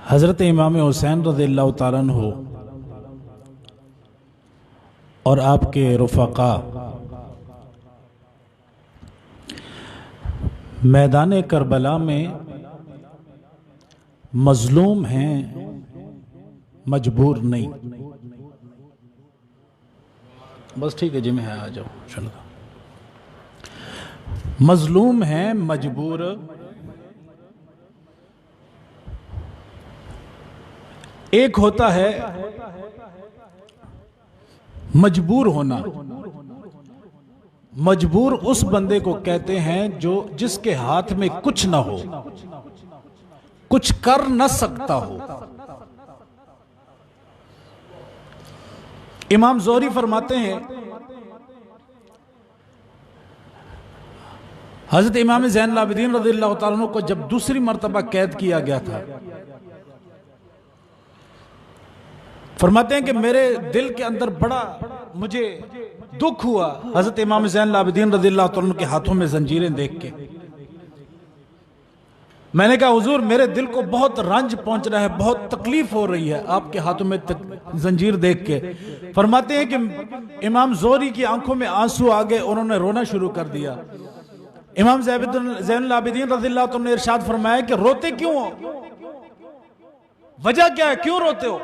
हज़रत इमाम हुसैन रज़ियल्लाहु ताला अन्हु और आपके रुफ़क़ा मैदान करबला में मज़लूम हैं, मजबूर नहीं। बस ठीक है जी, मैं आ जाओ। चलो, मज़लूम हैं, मजबूर एक होता है मजबूर होना। मजबूर उस बंदे को कहते हैं जो जिसके हाथ में कुछ ना हो, कुछ कर न सकता हो। इमाम ज़ोहरी फरमाते हैं, हजरत इमाम ज़ैनुल आबिदीन रज़ियल्लाहु ताला अन्हु को जब दूसरी मर्तबा कैद किया गया था, फरमाते हैं कि मेरे दिल के अंदर बड़ा मुझे दुख हुआ हजरत इमाम ज़ैनुल आबिदीन रज़ियल्लाहु ताला अन्हु के हाथों में जंजीरें देख के। मैंने कहा हुजूर, मेरे दिल को बहुत रंज पहुंच रहा है, बहुत तकलीफ हो रही है आपके हाथों में जंजीर देख के। फरमाते हैं कि इमाम ज़ोहरी की आंखों में आंसू आ गए, उन्होंने रोना शुरू कर दिया। इमाम ज़ैनुल आबिदीन रज़ियल्लाहु ताला ने इरशाद फरमाया कि रोते क्यों हो, वजह क्या है, क्यों रोते हो?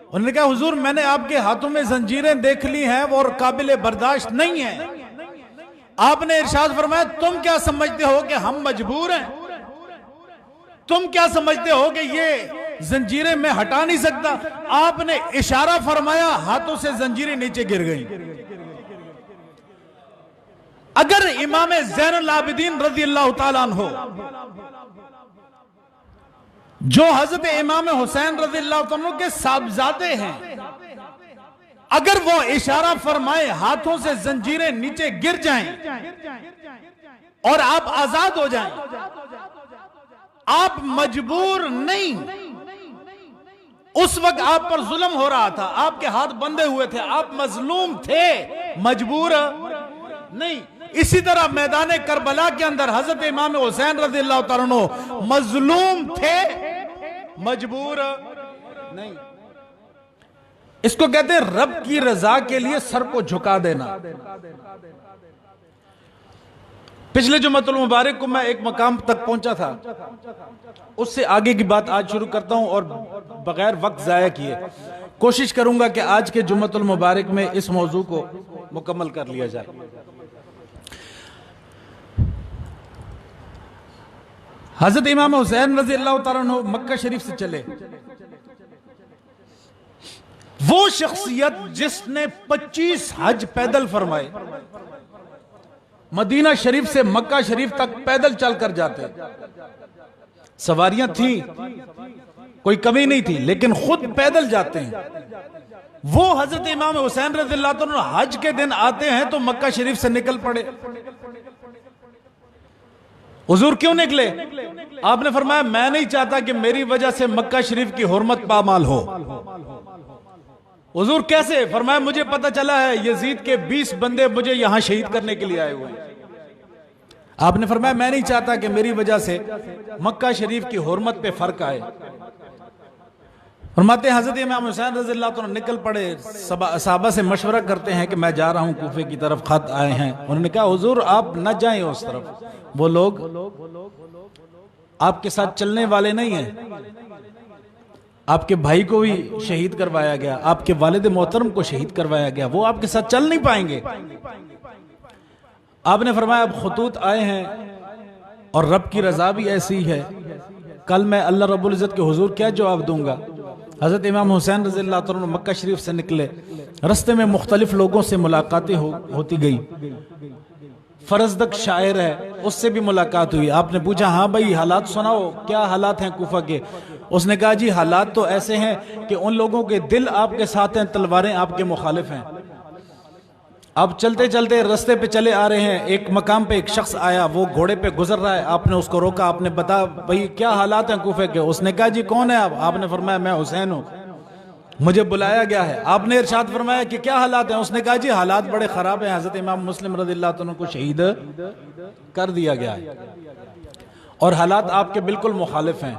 उन्होंने कहा हुजूर, मैंने आपके हाथों में जंजीरें देख ली हैं और काबिल बर्दाश्त नहीं है। आपने इरशाद फरमाया, तुम क्या समझते हो कि हम मजबूर हैं? तुम क्या समझते हो कि ये जंजीरें मैं हटा नहीं सकता? आपने इशारा फरमाया, हाथों से जंजीरें नीचे गिर गई। अगर इमाम ज़ैनुल आबिदीन रज़ियल्लाहु ताला अन्हु जो हजरत इमाम हुसैन रज़ियल्लाहु ताला अन्हु के साहबजादे हैं, अगर वो इशारा फरमाए हाथों से जंजीरें नीचे गिर जाएं और आप आजाद हो जाएं, आप मजबूर नहीं। उस वक्त आप पर जुल्म हो रहा था, आपके हाथ बंधे हुए थे, आप मजलूम थे, मजबूर नहीं। इसी तरह मैदान करबला के अंदर हजरत इमाम हुसैन रज़ियल्लाहु ताला अन्हु मजलूम थे, मजबूर नहीं। इसको कहते हैं रब की रजा के लिए सर को झुका देना। पिछले जुम्मतुल मुबारक को मैं एक मकाम तक पहुंचा था, उससे आगे की बात आज शुरू करता हूं और बगैर वक्त जाया किए कोशिश करूंगा कि आज के जुम्मतुल मुबारक में इस मौजू को मुकम्मल कर लिया जाए। हजरत इमाम हुसैन रज़ियल्लाहु ताला अन्हु मक्का शरीफ से चले, वो शख्सियत जिसने 25 हज पैदल फरमाए, मदीना शरीफ से मक्का शरीफ तक पैदल चलकर जाते। सवारियां थी, कोई कमी नहीं थी, लेकिन खुद पैदल जाते हैं। वो हजरत इमाम हुसैन रज़ियल्लाहु ताला अन्हु हज के दिन आते हैं तो मक्का शरीफ से निकल पड़े। हुजूर क्यों निकले? आपने फरमाया, मैं नहीं चाहता कि मेरी वजह से मक्का शरीफ की हुर्मत पामाल हो। हुजूर कैसे? फरमाया, मुझे पता चला है यजीद के 20 बंदे मुझे यहां शहीद करने के लिए आए हुए हैं। आपने फरमाया, मैं नहीं चाहता कि मेरी वजह से मक्का शरीफ की हुर्मत पे फर्क आए। फरमाते हैं हजरत इमाम हुसैन रज़ियल्लाहु ताला निकल पड़े, सहाबा से मशवरा करते हैं कि मैं जा रहा हूं कूफे की तरफ, खत आए हैं। उन्होंने कहा हुजूर आप न जाएं उस तरफ, वो लोग आपके साथ चलने वाले नहीं हैं। आपके भाई को भी शहीद करवाया गया, आपके वालिद मोहतरम को शहीद करवाया गया, वो आपके साथ चल नहीं पाएंगे। आपने फरमाया, अब खुतूत आए हैं और रब की रजा भी ऐसी है, कल मैं अल्लाह रब्बुल इज्जत के हुजूर क्या जवाब दूंगा। हजरत इमाम हुसैन रज़ियल्लाहु ताला अन्हु मक्का शरीफ से निकले, रस्ते में मुख्तलिफ लोगों से मुलाकातें होती गई। फरजदक शायर है, उससे भी मुलाकात हुई। आपने पूछा, हाँ भाई हालात सुनाओ, क्या हालात हैं कूफा के? उसने कहा, जी हालात तो ऐसे हैं कि उन लोगों के दिल आपके साथ हैं, तलवारें आपके मुखालिफ हैं। आप चलते चलते रास्ते पे चले आ रहे हैं, एक मकाम पे एक शख्स आया, वो घोड़े पे गुजर रहा है। आपने उसको रोका, आपने बता भाई क्या हालात हैं कूफे के? उसने कहा, जी कौन है आप? आपने फरमाया, मैं हुसैन हूँ, मुझे बुलाया गया है। आपने इरशाद फरमाया कि क्या हालात हैं? उसने कहा, जी हालात बड़े खराब हैं, हजरत इमाम मुस्लिम रज़ियल्लाहु अन्हु को शहीद कर दिया गया है और हालात आपके बिल्कुल मुखालिफ हैं।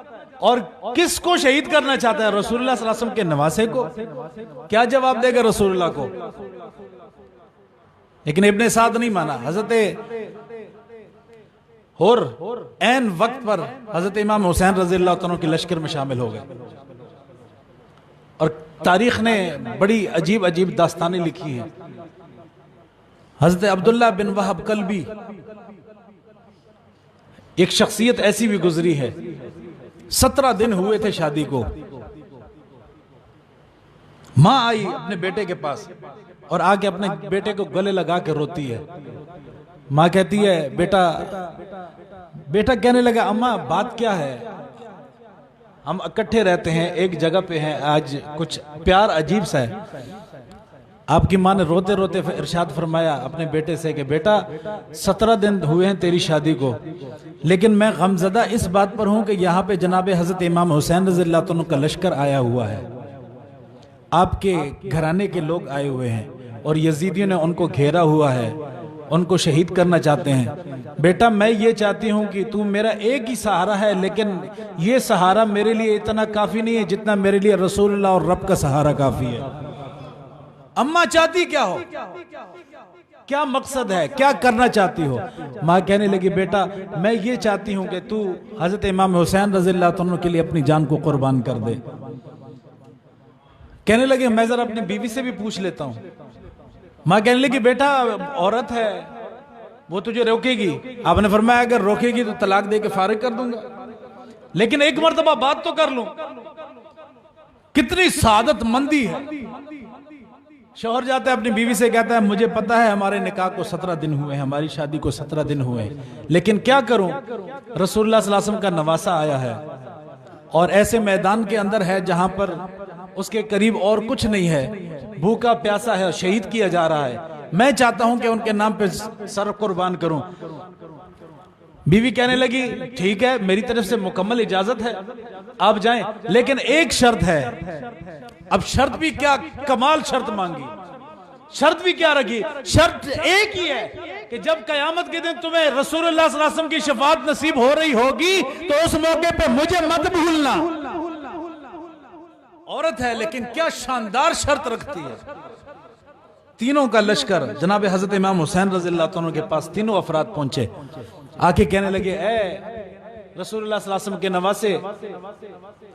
है। और किसको शहीद करना चाहता है? रसूलुल्लाह सल्लल्लाहु अलैहि वसल्लम के नवासे को। क्या जवाब देगा रसूलुल्लाह को? लेकिन इब्ने साद नहीं माना। हजरत और ऐन वक्त पर हजरत इमाम हुसैन रज़ियल्लाहु अन्हु के लश्कर में शामिल हो गए। और तारीख ने बड़ी अजीब अजीब दास्तानें लिखी हैं। हजरत अब्दुल्ला बिन वहब कल्बी एक शख्सियत ऐसी भी गुजरी है। 17 दिन हुए थे शादी को। मां आई अपने बेटे के पास और आके अपने बेटे को गले लगा के रोती है। मां कहती है बेटा, बेटा कहने लगा अम्मा बात क्या है? हम इकट्ठे रहते हैं, एक जगह पे हैं, आज कुछ प्यार अजीब सा है। आपकी मां ने रोते रोते इरशाद फरमाया अपने बेटे से कि बेटा 17 दिन हुए हैं तेरी शादी को, लेकिन मैं गमज़दा इस बात पर हूं कि यहाँ पे जनाब हजरत इमाम हुसैन रज़ियल्लाहु अन्हु का लश्कर आया हुआ है। आपके घराने के लोग आए हुए हैं और यजीदियों ने उनको घेरा हुआ है, उनको शहीद करना चाहते हैं। बेटा मैं ये चाहती हूँ कि तू मेरा एक ही सहारा है, लेकिन ये सहारा मेरे लिए इतना काफ़ी नहीं है जितना मेरे लिए रसूलुल्लाह और रब का सहारा काफ़ी है। अम्मा चाहती क्या हो? क्या मकसद है? क्या करना चाहती हो? माँ कहने लगी बेटा मैं ये चाहती हूँ कि तू हजरत इमाम हुसैन रज़ियल्लाहु अन्हु के लिए अपनी जान को कुर्बान कर दे। कहने लगे मैं जरा अपनी बीवी से भी पूछ लेता हूँ। माँ कहने लगी बेटा औरत है, वो तुझे रोकेगी। आपने फरमाया अगर रोकेगी तो तलाक दे के फारिग कर दूंगा, लेकिन एक मर्तबा बात तो कर लूं। कितनी सादत मंदी है। शौहर जाता है अपनी बीवी से, कहता है मुझे पता है हमारे निकाह को 17 दिन हुए हैं, हमारी शादी को 17 दिन हुए हैं, लेकिन क्या करूं, रसूलुल्लाह सल्लल्लाहु अलैहि वसल्लम का नवासा आया है और ऐसे मैदान के अंदर है जहां पर उसके करीब और कुछ नहीं है, भूखा प्यासा है, शहीद किया जा रहा है। मैं चाहता हूं कि उनके नाम पे सर कुर्बान करूं। बीवी कहने लगी ठीक है, मेरी तरफ से मुकम्मल इजाजत है, आप जाएं, लेकिन एक शर्त है। अब शर्त भी क्या कमाल शर्त मांगी। शर्त भी क्या रखी? शर्त एक ही है कि जब कयामत के दिन तुम्हें रसूलुल्लाह सल्लल्लाहु अलैहि वसल्लम की शफाअत नसीब हो रही होगी तो उस मौके पे मुझे मत भूलना। औरत है लेकिन क्या शानदार शर्त रखती है। तीनों का लश्कर जनाब हजरत इमाम हुसैन रज़ियल्लाहु अन्हु के पास तीनों अफराद पहुंचे। आके कहने लगे ए रसूलुल्लाह सल्लल्लाहु अलैहि वसल्लम के नवासे,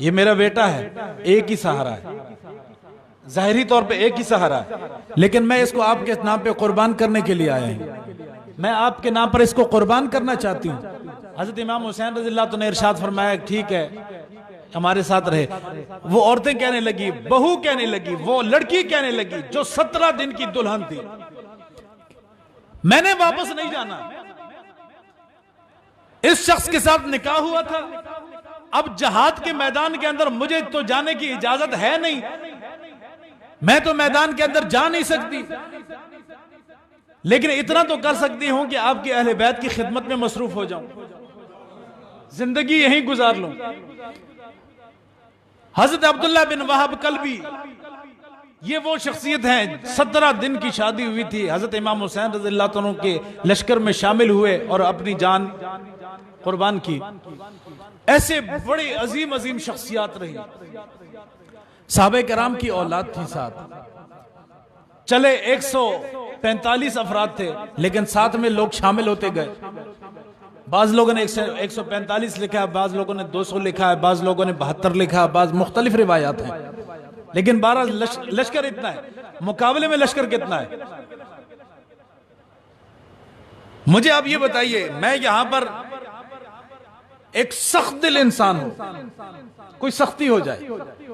ये मेरा बेटा है, एक ही सहारा है, जाहिरी तौर पे एक ही सहारा है, लेकिन मैं इसको आपके नाम पे कुर्बान करने के लिए आया हूं। मैं आपके नाम पर इसको कुर्बान करना चाहती हूँ। हजरत इमाम हुसैन रज़ियल्लाहु अन्हु ने इरशाद फरमाया ठीक है हमारे साथ रहे। वो औरतें कहने लगी, बहू कहने लगी, वो लड़की कहने लगी जो 17 दिन की दुल्हन थी, मैंने वापस नहीं जाना। इस शख्स के साथ निकाह हुआ था, अब जहाद के मैदान के अंदर मुझे तो जाने की इजाजत है नहीं, मैं तो मैदान के अंदर जा नहीं सकती, लेकिन इतना तो कर सकती हूं कि आपके अहले बैत की खिदमत में मसरूफ हो जाऊं, जिंदगी यहीं गुजार लूं। हजरत अब्दुल्ला बिन वहब कल्बी ये वो शख्सियत हैं, 17 दिन की शादी हुई थी, हजरत इमाम हुसैन रज़ियल्लाहु अन्हु के लश्कर में शामिल हुए और अपनी जान कुर्बान की। ऐसे बड़ी अजीम अजीम शख्सियात रही। साहबे कराम की औलाद थी साथ। चले 145 अफराद थे, लेकिन साथ में लोग शामिल होते गए। बाज लोगों ने 145 लिखा है, बाज लोगों ने 200 लिखा है, बाज लोगों ने 72 लिखा है, बाज मुख्तलिफ रिवायात हैं, लेकिन 12 लश्कर इतना है। मुकाबले में लश्कर कितना है? मुझे आप ये बताइए, मैं यहां पर एक सख्त दिल इंसान हूं, कोई सख्ती हो जाए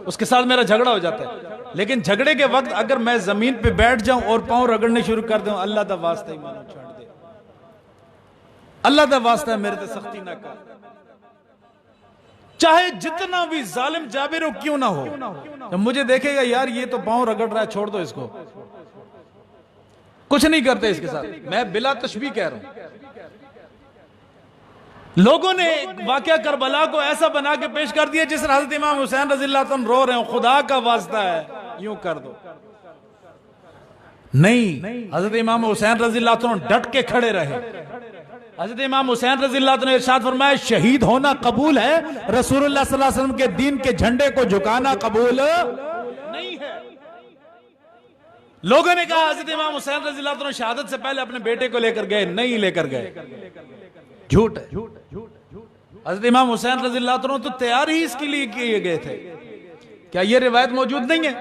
उसके साथ मेरा झगड़ा हो जाता है, लेकिन झगड़े के वक्त अगर मैं जमीन पे बैठ जाऊं और पांव रगड़ने शुरू कर दूं, अल्लाह दा वास्ता ईमान छोड़ दे, अल्लाह दा वास्ता मेरे ते सख्ती ना कर, चाहे जितना भी जालिम जाबिर हो क्यों ना हो, तो मुझे देखेगा यार ये तो पांव रगड़ रहा है, छोड़ दो इसको, कुछ नहीं करते इसके साथ। मैं बिला तशबीह कह रहा हूं। लोगों ने वाकया करबला को ऐसा बना के पेश कर दिया जिस हजरत इमाम हुसैन रज़ियल्लाहु अन्हु रो रहे हो, खुदा का वास्ता है यूं कर दो। नहीं, हजरत इमाम हुसैन रज़ियल्लाहु अन्हु डट के खड़े रहे। हजरत इमाम हुसैन रज़ियल्लाहु अन्हु ने इरशाद फरमाया, शहीद होना कबूल है, रसूलुल्लाह सल्लल्लाहु अलैहि वसल्लम के दीन के झंडे को झुकाना कबूल नहीं है। लोगों ने कहा हजरत इमाम हुसैन रज़ियल्लाहु अन्हु शहादत से पहले अपने बेटे को लेकर गए, नहीं लेकर गए, झूठ है। हजरत इमाम हुसैन रज़ियल्लाहु अन्हु तो तैयार ही इसके लिए किए गए थे। क्या यह रिवायत मौजूद नहीं है?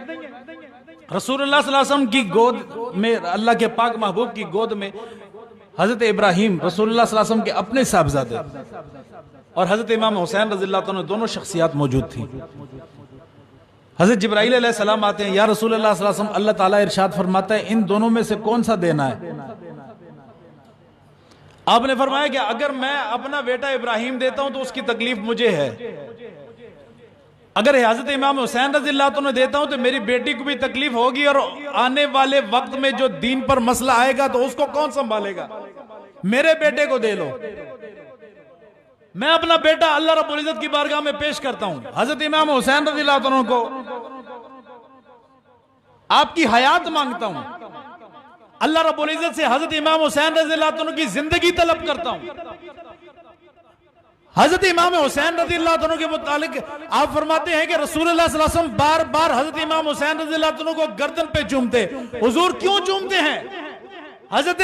रसूलुल्लाह सल्लल्लाहु अलैहि वसल्लम की गोद में, अल्लाह के पाक महबूब की गोद में हजरत इब्राहिम रसूलुल्लाह सल्लल्लाहु अलैहि वसल्लम के अपने साहबजादे और हजरत इमाम हुसैन रज़ियल्लाहु अन्हु दोनों शख्सियत मौजूद थी। हजरत जिब्राइल अलैहिस्सलाम आते हैं, या रसूलुल्लाह सल्लल्लाहु अलैहि वसल्लम, अल्लाह ताला इरशाद फरमाता है इन दोनों में से कौन सा देना है? आपने फरमाया कि अगर मैं अपना बेटा इब्राहिम देता हूं तो उसकी तकलीफ मुझे है, अगर हजरत इमाम हुसैन रज़ियल्लाहु अन्हु देता हूं तो मेरी बेटी को भी तकलीफ होगी और आने वाले वक्त में जो दीन पर मसला आएगा तो उसको कौन संभालेगा? मेरे बेटे को दे लो। मैं अपना बेटा अल्लाह रब्बुल इज्जत की बारगाह में पेश करता हूं। हजरत इमाम हुसैन रज़ियल्लाहु अन्हु को आपकी हयात मांगता हूं, अल्लाह रब्बुल इज्जत से हजरत इमाम हुसैन रज़ियल्लाहु अन्हु की जिंदगी तलब करता हूं। हजरत इमाम हुसैन रज़ियल्लाहु अन्हु के मुतालिक आप फरमाते हैं कि रसूलुल्लाह सल्लल्लाहु अलैहि वसल्लम बार बार हजरत इमाम हुसैन रज़ियल्लाहु अन्हु को गर्दन पे चूमते। हुजूर क्यों चूमते हैं? हजरत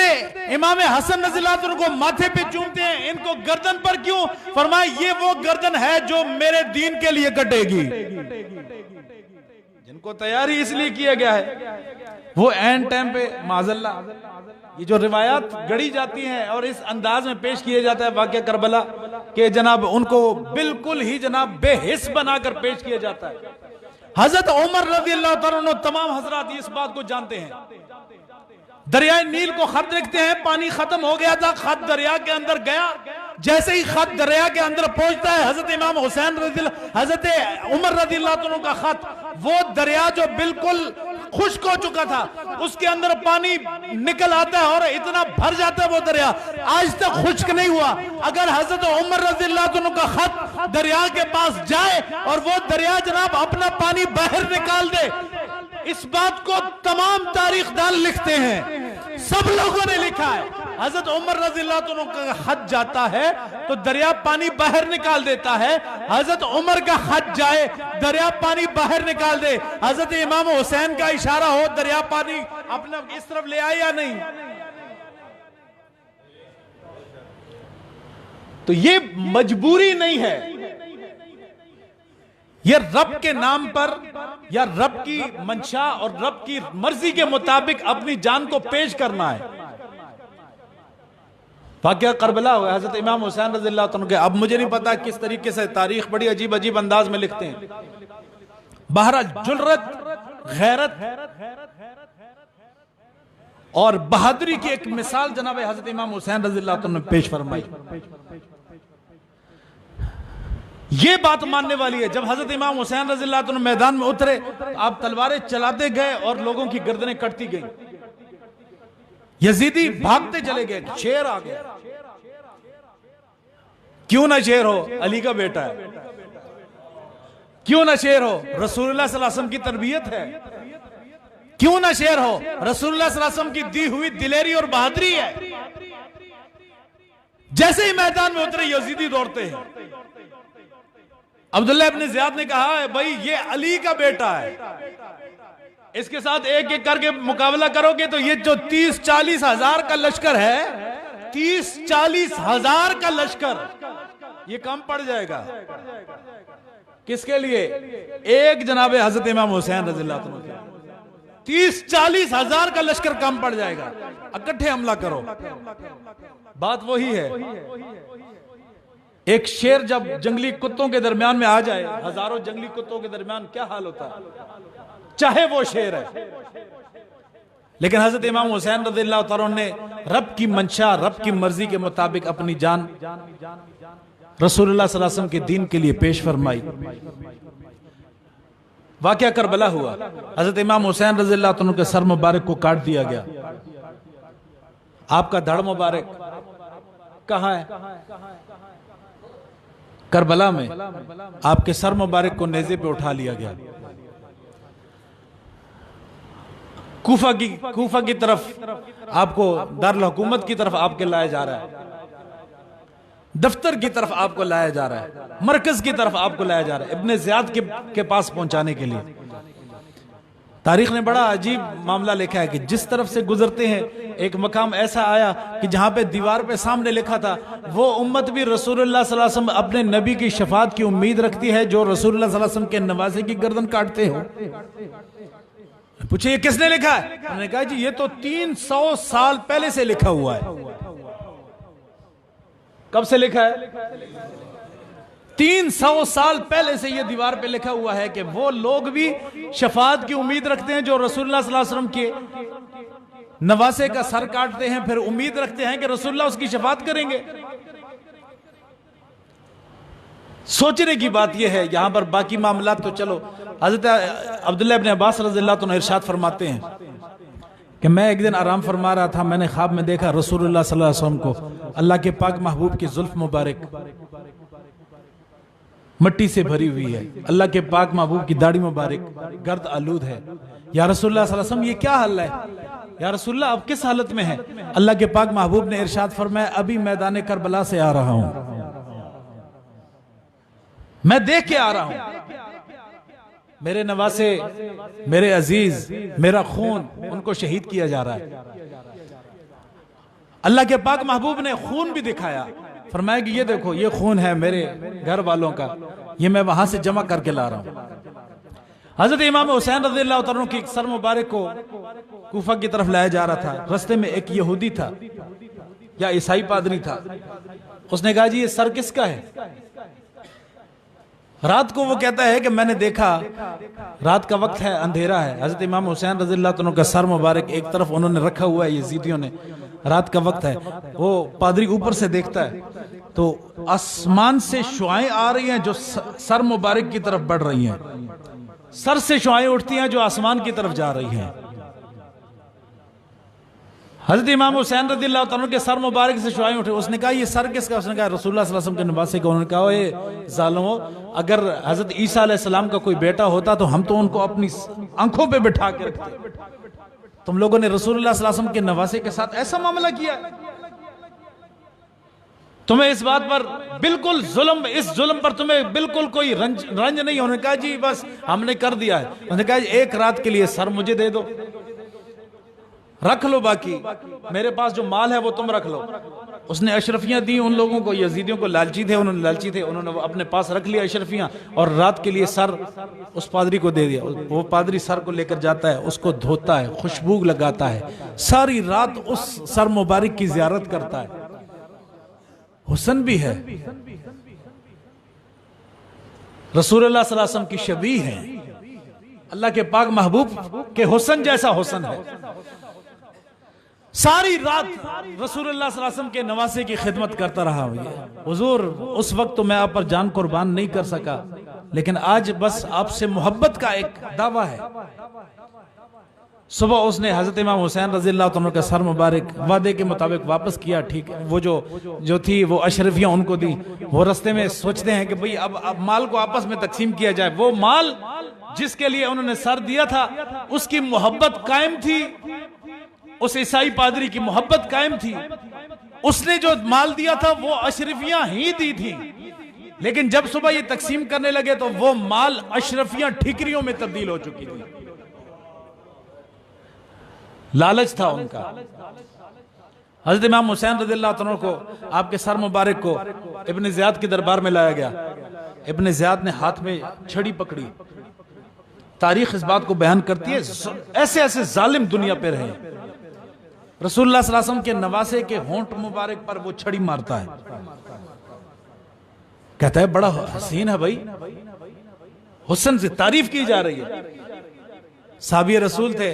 इमाम हसन रज़ियल्लाहु अन्हु को माथे पे चूमते हैं, इनको गर्दन पर क्यों? फरमाया ये वो गर्दन है जो मेरे दीन के लिए कटेगी, जिनको तैयारी इसलिए किया गया है। वो एंड टाइम पे माज़ल्ला ये जो रिवायात गढ़ी जाती हैं और इस अंदाज में पेश किया जाता है वाक़या करबला के, जनाब उनको बिल्कुल ही जनाब बेहिस बनाकर पेश किया जाता है। हजरत उमर रज़ियल्लाहु तआला अन्हु, तमाम हजरात इस बात को जानते हैं, दरिया नील को खत लिखते हैं, पानी खत्म हो गया था, खत दरिया के अंदर गया, जैसे ही खत दरिया के अंदर पहुंचता है हजरत इमाम हुसैन हजरत उमर रज़ियल्लाहु अन्हु का खत, वो दरिया जो बिल्कुल खुश्क हो चुका था उसके अंदर पानी निकल आता है और इतना भर जाता है वो दरिया, आज तक खुश्क नहीं हुआ। अगर हजरत उमर रज़ियल्लाहु अन्हु का खत दरिया के पास जाए और वो दरिया जनाब अपना पानी बाहर निकाल दे, इस बात को तमाम तारीखदान लिखते हैं, सब लोगों ने लिखा है। हजरत उमर रज़ियल्लाहु अन्हु का खत जाता है तो दरिया पानी बाहर निकाल देता है, हजरत उमर का खत जाए दरिया पानी बाहर निकाल दे, हजरत इमाम हुसैन का इशारा हो दरिया पानी अपना इस तरफ ले आए या नहीं। तो ये मजबूरी नहीं है, ये रब के नाम पर या रब की मंशा और रब की मर्जी के मुताबिक अपनी जान को पेश करना है। वाक़या करबला हुआ हजरत इमाम हुसैन रज़ियल्लाहु अन्हु के। अब मुझे नहीं पता किस तरीके से तारीख बड़ी अजीब अजीब अंदाज में लिखते हैं। बहरहाल जुर्रत, गैरत और बहादुरी की एक मिसाल जनाब हजरत इमाम हुसैन रज़ियल्लाहु अन्हु ने पेश फरमाई। ये बात मानने वाली है, जब हजरत इमाम हुसैन रज़ियल्लाहु अन्हु मैदान में उतरे आप तलवारें चलाते गए और लोगों की गर्दनें कटती गई, यजीदी भागते चले गए, शेर आ गया। क्यों ना शेर हो, अली का बेटा है, क्यों ना शेर हो, रसूलुल्लाह सल्लल्लाहु अलैहि वसल्लम की तरबियत है, क्यों ना शेर हो, रसूलुल्लाह सल्लल्लाहु अलैहि वसल्लम की दी हुई दिलेरी और बहादुरी है। जैसे ही मैदान में उतरे यजीदी दौड़ते हैं। अब्दुल्लाह इब्न ज़ियाद ने कहा है भाई ये अली का बेटा है, इसके साथ एक एक करके मुकाबला करोगे तो ये जो 30-40 हजार का लश्कर है, 30-40 हजार का लश्कर ये कम पड़ जाएगा। किसके लिए? एक जनाबे हजरत इमाम हुसैन रज़ियल्लाहु अन्हु। 30-40 हजार का लश्कर कम पड़ जाएगा, इकट्ठे हमला करो। बात वही है, एक शेर जब जंगली कुत्तों के दरमियान में आ जाए, हजारों जंगली कुत्तों के दरमियान क्या हाल होता है, चाहे वो शेर है। लेकिन हजरत इमाम हुसैन रज़ियल्लाहु तआला ने रब की मंशा, रब की मर्जी के मुताबिक अपनी जान रसूलुल्लाह सल्लल्लाहु अलैहि वसल्लम के दीन के लिए पेश फरमाई। वाक़या करबला हुआ, हजरत इमाम हुसैन रज़ियल्लाहु तआला के सर मुबारक को काट दिया गया। आपका धड़ मुबारक कहां है? करबला में। आपके सर मुबारक को नेज़े पे उठा लिया गया, कूफा की तरफ आपको दारुल हुकूमत की तरफ आपके लाया जा रहा है। दफ्तर की तरफ आपको लाया जा रहा है, मरकज की तरफ आपको लाया जा रहा है इब्ने ज़ियाद के पास पहुंचाने के लिए। तारीख ने बड़ा अजीब मामला लिखा है कि जिस तरफ से गुजरते हैं एक मकाम ऐसा आया कि जहां पे दीवार पे सामने लिखा था, वो उम्मत भी रसूलुल्लाह सल्लल्लाहु अलैहि वसल्लम अपने नबी की शफात की उम्मीद रखती है जो रसूलुल्लाह सल्लल्लाहु अलैहि वसल्लम के नवासे की गर्दन काटते हो। पूछे ये किसने लिखा है? उन्होंने कहा जी ये तो 300 साल पहले से लिखा हुआ है। कब से लिखा है? 300 साल पहले से ये दीवार पे लिखा हुआ है कि वो लोग भी शफात की उम्मीद रखते हैं जो रसूलुल्लाह सल्लल्लाहु अलैहि वसल्लम के नवासे का सर काटते हैं, फिर उम्मीद रखते हैं कि रसूलुल्लाह उसकी शफात करेंगे। सोचने की बात यह है। यहां पर बाकी मामला तो चलो, हजरत अब्दुल्ला इब्न अब्बास रज़ियल्लाहु अन्हु इरशाद फरमाते हैं कि मैं एक दिन आराम फरमा रहा था, मैंने ख्वाब में देखा रसूलुल्लाह सल्लल्लाहु अलैहि वसल्लम को, अल्लाह के पाक महबूब की जुल्फ मुबारक मट्टी से भरी हुई है, अल्लाह के पाक महबूब की दाढ़ी मुबारक गर्द आलूद है। या रसूलुल्लाह सल्लल्लाहु अलैहि वसल्लम ये क्या हाल है? या रसूलुल्लाह आप किस हालत में हैं? अल्लाह के पाक महबूब ने इरशाद फरमाया अभी मैदान करबला से आ रहा हूं, मैं देख के आ रहा हूं, मेरे नवासे, मेरे अजीज, मेरा खून, उनको शहीद किया जा रहा है। अल्लाह के पाक महबूब ने खून भी दिखाया, फरमाया कि ये देखो ये खून है मेरे घर वालों का, ये मैं वहां से जमा करके ला रहा हूं। हजरत इमाम हुसैन रज़ियल्लाहु तआला अन्हु की सर मुबारक को कूफा की तरफ लाया जा रहा था। रास्ते में एक यहूदी था या ईसाई पादरी था, उसने कहा जी ये सर किसका है? रात को वो कहता है कि मैंने देखा, रात का वक्त है, अंधेरा है, हजरत इमाम हुसैन रज़ियल्लाहु तआला अन्हु का सर मुबारक एक तरफ उन्होंने रखा हुआ है यजीदियों ने, रात का वक्त है। वो पादरी ऊपर से देखता है तो आसमान से शुआएं आ रही हैं जो सर मुबारक की तरफ बढ़ रही हैं, सर से शुआएं उठती हैं जो आसमान की तरफ जा रही हैं। हजरत इमाम हुसैन रज़ियल्लाहु तआला के सर मुबारक से शुआएं उठे। उसने कहा ये सर किसका? उसने कहा रसूलुल्लाह सल्लल्लाहु अलैहि वसल्लम के नवासे का। उन्होंने कहा ये जालिमों, अगर हजरत ईसा अलैहिस्सलाम का कोई बेटा होता तो हम तो उनको अपनी आंखों पे बिठा के रखते, तुम लोगों ने रसूलुल्लाह सल्लल्लाहु अलैहि वसल्लम के नवासे के साथ ऐसा मामला किया। तुम्हें इस बात पर बिल्कुल जुल्म, इस जुल्म पर तुम्हें बिल्कुल कोई रंज नहीं। उन्होंने कहा जी बस हमने कर दिया है। उन्होंने कहा एक रात के लिए सर मुझे दे दो, रख लो, बाकी मेरे पास जो माल है वो तुम रख लो। उसने अशरफियां दी उन लोगों को, यजीदियों को लालची थे, उन्होंने अपने पास रख लिया अशरफियां, और रात के लिए सर उस पादरी को दे दिया। वो पादरी सर को लेकर जाता है, उसको धोता है, खुशबू लगाता है, सारी रात उस सर मुबारक की जियारत करता है। हुसन भी है, रसूलुल्लाह सल्लल्लाहु अलैहि वसल्लम की शबीह है, अल्लाह के पाक महबूब के हुसन जैसा हुसन है। सारी रात रसूलुल्लाह सल्लल्लाहु अलैहि वसल्लम के नवासे की खिदमत करता रहा। हुजूर उस वक्त तो मैं आप पर जान कुर्बान नहीं कर सका, लेकिन आज बस आपसे मोहब्बत का एक दावा है। सुबह उसने हजरत इमाम हुसैन रज़ियल्लाहु तआला का सर मुबारक वादे के मुताबिक वापस किया। ठीक है, वो जो थी वो अशरफियां उनको दी। वो रास्ते में सोचते हैं कि भाई अब माल को आपस में तकसीम किया जाए। वो माल जिसके लिए उन्होंने सर दिया था उसकी मोहब्बत कायम थी, उस ईसाई पादरी की मोहब्बत कायम थी। उसने जो माल दिया था वो अशरफियां ही दी थी, लेकिन जब सुबह ये तकसीम करने लगे तो वो माल अशरफियां ठिकरियों में तब्दील हो चुकी थी। लालच था उनका। हजरत इमाम हुसैन रज़ियल्लाहु तआला को आपके सर मुबारक को इब्न ज़ियाद के दरबार में लाया गया। इब्न ज़ियाद ने हाथ में छड़ी पकड़ी। तारीख इस बात को बयान करती है, ऐसे ऐसे जालिम दुनिया पे रहे। रसूलुल्लाह सल्लल्लाहु अलैहि वसल्लम के नवासे के होंठ मुबारक पर वो छड़ी मारता है, कहता है बड़ा हसीन है भाई, हुस्न से तारीफ की जा रही है। साहबी रसूल थे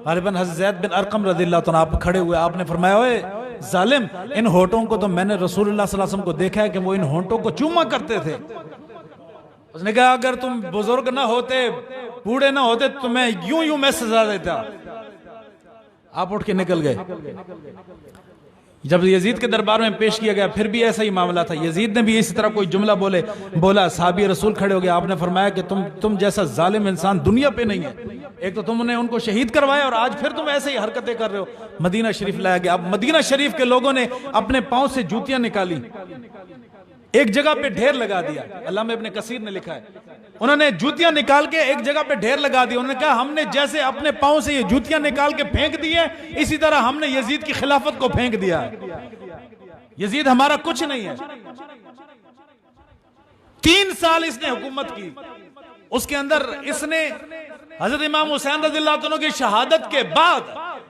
गालिबन हज़रत ज़ैद बिन अरकम रज़ियल्लाहु तआला, आप खड़े हुए, आपने फरमाया ओए जालिम, इन होंठों को तो मैंने रसूलुल्लाह सल्लल्लाहु अलैहि वसल्लम को देखा है कि वो इन होंठों को चूमा करते थे। उसने कहा अगर तुम बुजुर्ग ना होते, बूढ़े ना होते तो मैं यूं मैं सजा देता। आप उठ के निकल गए। जब यजीद के दरबार में पेश किया गया फिर भी ऐसा ही मामला था। यजीद ने भी इसी तरह कोई जुमला बोला, साहबी रसूल खड़े हो गए। आपने फरमाया कि तुम जैसा जालिम इंसान दुनिया पे नहीं है। एक तो तुमने उनको शहीद करवाया और आज फिर तुम ऐसे ही हरकतें कर रहे हो। मदीना शरीफ लाया गया। अब मदीना शरीफ के लोगों ने अपने पांव से जूतियां निकाली, एक जगह पे ढेर लगा दिया। अल्लामा इब्ने कसीर ने लिखा है, उन्होंने जूतियां निकाल के एक जगह पे ढेर लगा दिया। उन्होंने कहा हमने जैसे अपने पांव से ये जूतियां निकाल के फेंक दी है, इसी तरह हमने यजीद की खिलाफत को फेंक दिया है। यजीद हमारा कुछ नहीं है। 3 साल इसने हुकूमत की, उसके अंदर इसने हजरत इमाम हुसैन रज़ियल्लाहु अन्हु की शहादत के बाद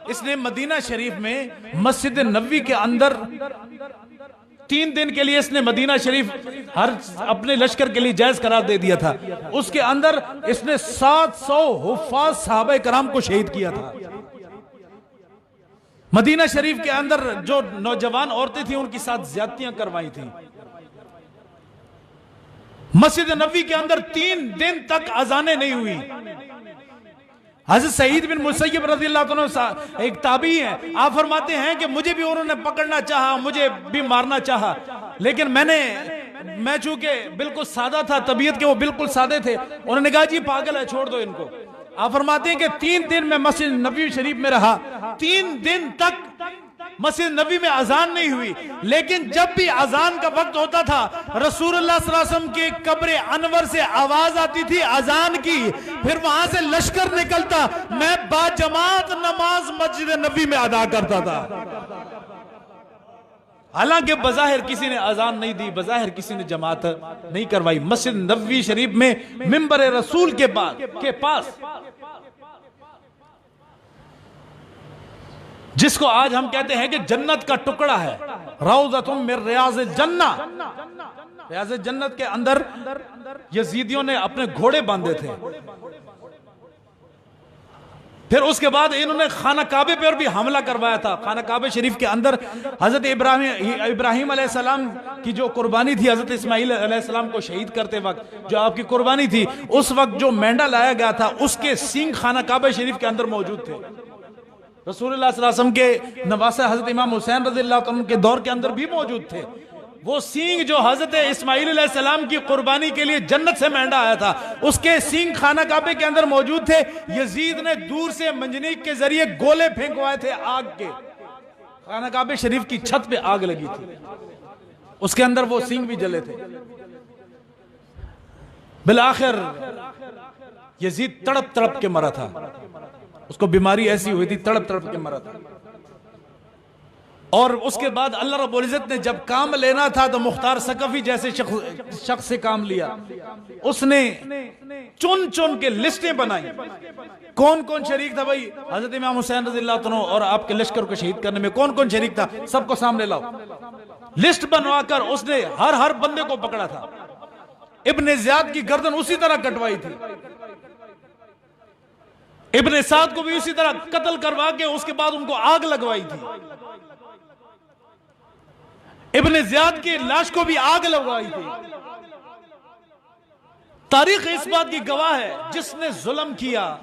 इसने मदीना शरीफ में मस्जिद नबवी के अंदर 3 दिन के लिए इसने मदीना शरीफ हर अपने लश्कर के लिए जायज करार दे दिया था। उसके अंदर इसने 700 हुफ्फाज सहाबा कराम को शहीद किया था। मदीना शरीफ के अंदर जो नौजवान औरतें थी उनके साथ ज्यादतियां करवाई थी। मस्जिद नबवी के अंदर 3 दिन तक अजानें नहीं हुई। हज़रत सईद बिन मुसय्यब रज़ियल्लाहु अन्हु एक ताबी हैं, आप फरमाते हैं कि मुझे भी उन्होंने पकड़ना चाहा, मुझे भी मारना चाहा, लेकिन मैं चूंकि बिल्कुल सादा था, तबीयत के वो बिल्कुल सादे थे, उन्होंने कहा जी पागल है, छोड़ दो इनको। आप फरमाते हैं कि 3 दिन में मस्जिद नबवी शरीफ में रहा। 3 दिन तक मस्जिद नबी में अजान नहीं हुई, लेकिन जब भी अजान का वक्त होता था रसूलुल्लाह सल्लल्लाहु अलैहि वसल्लम के कब्र अनवर से आवाज आती थी अजान की, फिर वहां से लश्कर निकलता, मैं बाजमात नमाज मस्जिद नबी में अदा करता था। हालांकि बज़ाहिर किसी ने अजान नहीं दी, बज़ाहिर किसी ने जमात नहीं करवाई। मस्जिद नबवी शरीफ में मिंबर रसूल के पास जिसको आज हम कहते हैं कि जन्नत का टुकड़ा है, रौज़तुम मिन रियाज़िल जन्ना, रियाज़िल जन्नत के अंदर यजीदियों ने अपने घोड़े बांधे थे। फिर उसके बाद इन्होंने खाना काबे पर भी हमला करवाया था। खाना काबे शरीफ के अंदर हजरत इब्राहिम अलैहिस्सलाम की जो कुर्बानी थी, हजरत इस्माइल अलैहिस्सलाम को शहीद करते वक्त जो आपकी कुर्बानी थी, उस वक्त जो मेंढा लाया गया था उसके सींग खाना काबे शरीफ के अंदर मौजूद थे। रसूलुल्लाह सल्लल्लाहु अलैहि वसल्लम के नवासा हजरत इमाम हुसैन रज़ियल्लाहु अन्हु के दौर के अंदर भी मौजूद थे। वो सींग जो हजरत इस्माइल अलैहिस्सलाम की कुर्बानी के लिए जन्नत से मेंढा आया था, उसके सींग खाना काबे के अंदर मौजूद थे। यजीद ने दूर से मंजनीक के जरिए गोले फेंकवाए थे आग के। खाना काबे शरीफ की छत पे आग लगी थी, उसके अंदर वो सींग भी जले थे। बिलाखिर यजीद तड़प तड़प के मरा था, उसको बीमारी ऐसी हुई थी, तड़प तड़प के मरा था। और उसके बाद अल्लाह रब्बुल इज्जत ने जब काम लेना था तो मुख्तार सकफी जैसे शख्स से काम लिया। उसने चुन चुन के लिस्टें बनाई, कौन कौन शरीक था भाई हजरत इमाम हुसैन रज़ियल्लाहु अन्हु और आपके लश्कर को शहीद करने में, कौन कौन शरीक था, सबको सामने लाओ। लिस्ट बनवाकर उसने हर बंदे को पकड़ा था। इब्ने ज़ियाद की गर्दन उसी तरह कटवाई थी, इब्ने साद को भी उसी तरह कत्ल करवा के उसके बाद उनको आग लगवाई थी। इब्ने ज़ियाद की लाश को भी आग लगवाई थी। तारीख इस बात की गवाह है, जिसने जुल्म किया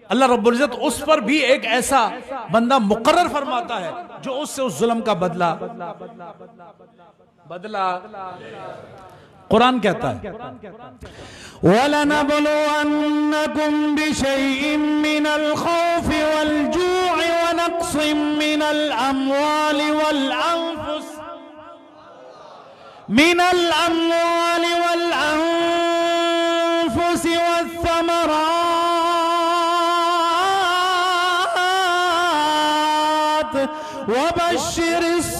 अल्लाह रब्बुल इज्जत उस पर भी एक ऐसा बंदा मुकर्रर फरमाता है जो उससे उस जुल्म का बदला। कुरान कहता है वलनबलुवन्नकुम बिशैइन मिनल खौफि वल जू'i व नक्सिम मिनल अम्वालि वल अंफुसि वस्समरात वबश्शिरिस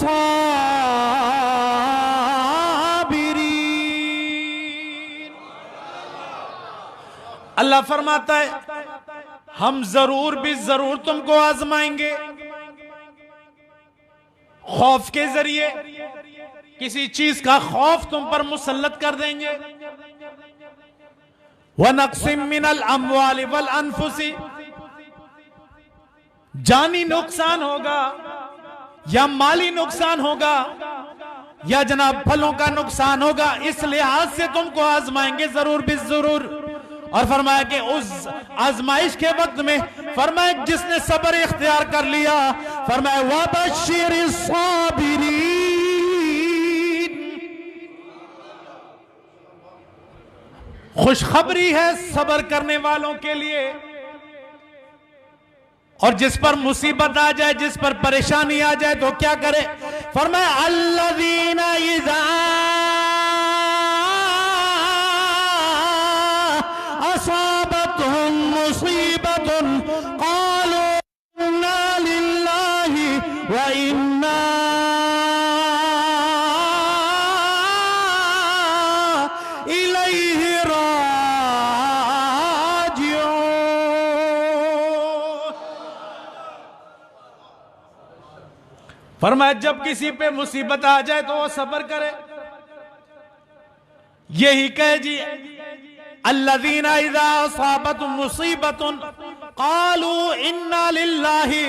अल्लाह फरमाता है हम जरूर भी जरूर तुमको आजमाएंगे, खौफ के जरिए किसी चीज का खौफ तुम पर मुसल्लत कर देंगे। व नक्सिम मिनल अम्वालि वल अनफुसी, जानी नुकसान होगा या माली नुकसान होगा या जनाब फलों का नुकसान होगा, इस लिहाज से तुमको आजमाएंगे जरूर भी जरूर। और फरमाया कि उस आजमाइश के वक्त में फरमाया जिसने सब्र इख्तियार कर लिया, फरमाया वबश्शिरिस साबिरीन, खुशखबरी है सब्र करने वालों के लिए। और जिस पर मुसीबत आ जाए, जिस पर परेशानी आ जाए तो क्या करे? फरमाया अल्लज़ीना इज़ा असाबतहुम मुसीबतुन क़ालू इन्ना लिल्लाहि व इन्ना इलैहि राजिऊन। फरमाया जब किसी पे मुसीबत आ जाए तो वो सब्र करे, यही कहे जी अल्लज़ीना इज़ा असाबतहुम मुसीबतुन क़ालू इन्ना लिल्लाहि,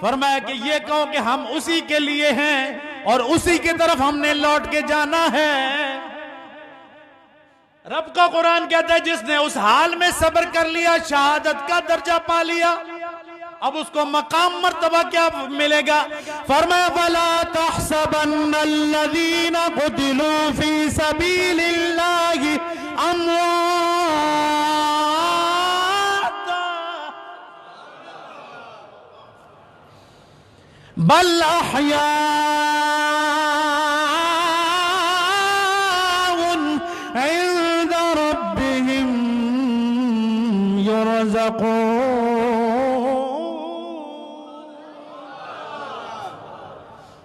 फरमाया कि ये कहो कि हम उसी के लिए हैं और उसी की तरफ हमने लौट के जाना है। रब का कुरान कहता है जिसने उस हाल में सब्र कर लिया, शहादत का दर्जा पा लिया, अब उसको मकाम मर्तबा क्या मिलेगा? फरमाया वला तहसबन्नल्लज़ीना क़ुतिलू फी सबीलिल्लाहि अम्वाता बल अहयाउन इंद रब्बिहिम युरज़क़ून।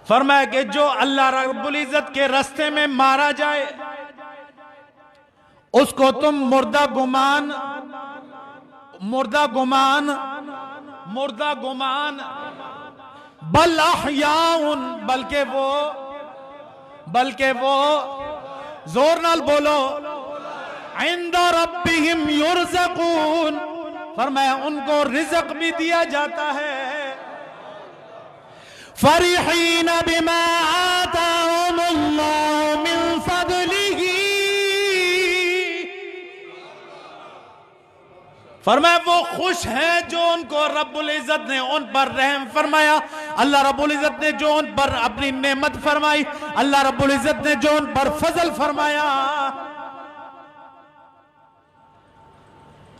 फरमाया कि जो अल्लाह रब्बुल इज्जत के रास्ते में मारा जाए उसको तुम मुर्दा गुमान बल अहयाउन, बल्कि वो जोर नाल बोलो इंदा रब्बिहिम युरज़क़ून, फरमाया उनको रिज़्क़ भी दिया जाता है। फरीहीन बिमा आताहुमुल्लाहु मिन फदलिही, फरमाया वो खुश हैं जो उनको रब्बुल इज्जत ने उन पर रहम फरमाया, अल्लाह रब्बुल इज्जत ने जो उन पर अपनी नेमत फरमाई, अल्लाह रब्बुल इज्जत ने जो उन पर फजल फरमाया,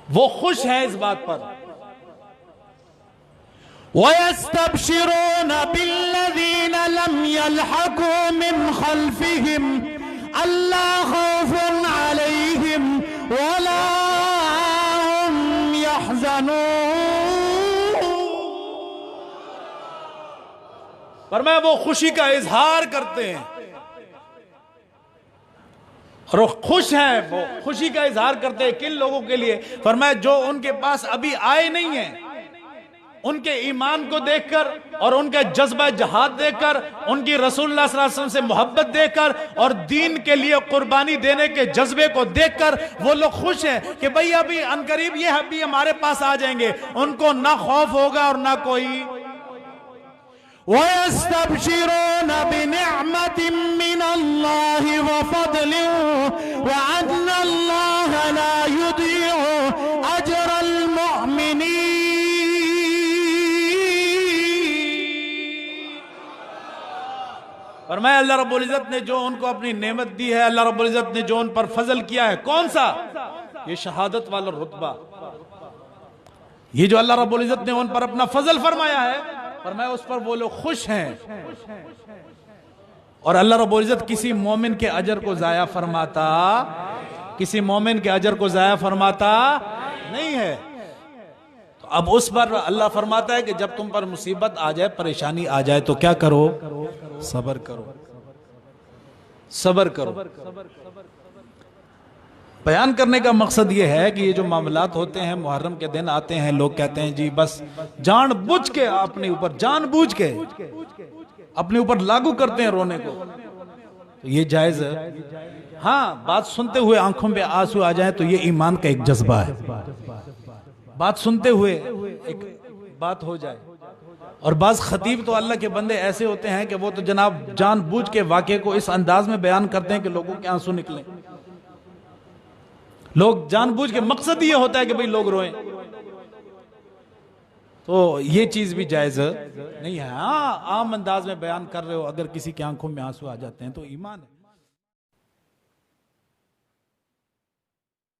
वो खुश है इस बात पर। वयस्तबशिरून बिल्लज़ीना लम यल्हक़ू मिन खल्फिहिम अल्ला खौफुन अलैहिम वला हुम यहज़नून। फरमाया वो खुशी का इजहार करते हैं और वो खुश हैं, वो खुशी का इजहार करते हैं। किन लोगों के लिए? फरमाया जो उनके पास अभी आए नहीं हैं, उनके ईमान को देखकर और उनका जज्बा जहाद देखकर, उनकी रसूलुल्लाह सल्लल्लाहु अलैहि वसल्लम से मोहब्बत देखकर और दीन के लिए कुर्बानी देने के जज्बे को देखकर वो लोग खुश हैं कि भाई अभी अनकरीब ये अभी हमारे पास आ जाएंगे। उनको ना खौफ होगा और ना कोई। वयस्तबशिरून बिनिअमतिन मिनल्लाहि व फदलिन व अन्नल्लाह ला युदीउ अजरल मुमिनीन। फरमाया अल्लाह रब्बुल इज्जत ने जो उनको अपनी नेमत दी है, अल्लाह रब्बुल इज्जत ने जो उन पर फजल किया है, कौन सा? ये शहादत वाला रुतबा, ये जो अल्लाह रब्बुल इज्जत ने उन पर अपना फजल फरमाया है, फरमाया उस पर वो लोग खुश हैं। और अल्लाह रब्बुल इज्जत किसी मोमिन के अजर को जाया फरमाता, किसी मोमिन के अजर को जाया फरमाता नहीं है। तो अब उस पर अल्लाह फरमाता है कि जब तुम पर मुसीबत आ जाए, परेशानी आ जाए तो क्या करो? सब्र करो, सब्र करो। बयान करने का मकसद यह है कि ये जो मामलात होते हैं, मुहर्रम के दिन आते हैं, लोग कहते हैं जी बस जानबूझ के अपने ऊपर, जानबूझ के अपने ऊपर लागू करते हैं रोने को, तो ये जायज है। हाँ, बात सुनते हुए आंखों में आंसू आ जाए तो ये ईमान का एक जज्बा है। बात सुनते हुए एक बात हो जाए। और बाज खतीब तो अल्लाह के बंदे ऐसे होते हैं कि वो तो जनाब जानबूझ के वाक़े को इस अंदाज में बयान करते हैं कि लोगों के आंसू निकलें। लोग जानबूझ के मकसद ये होता है कि भाई लोग रोएं, तो ये चीज भी जायज नहीं है। हाँ, आम अंदाज में बयान कर रहे हो, अगर किसी की आंखों में आंसू आ जाते हैं तो ईमान है।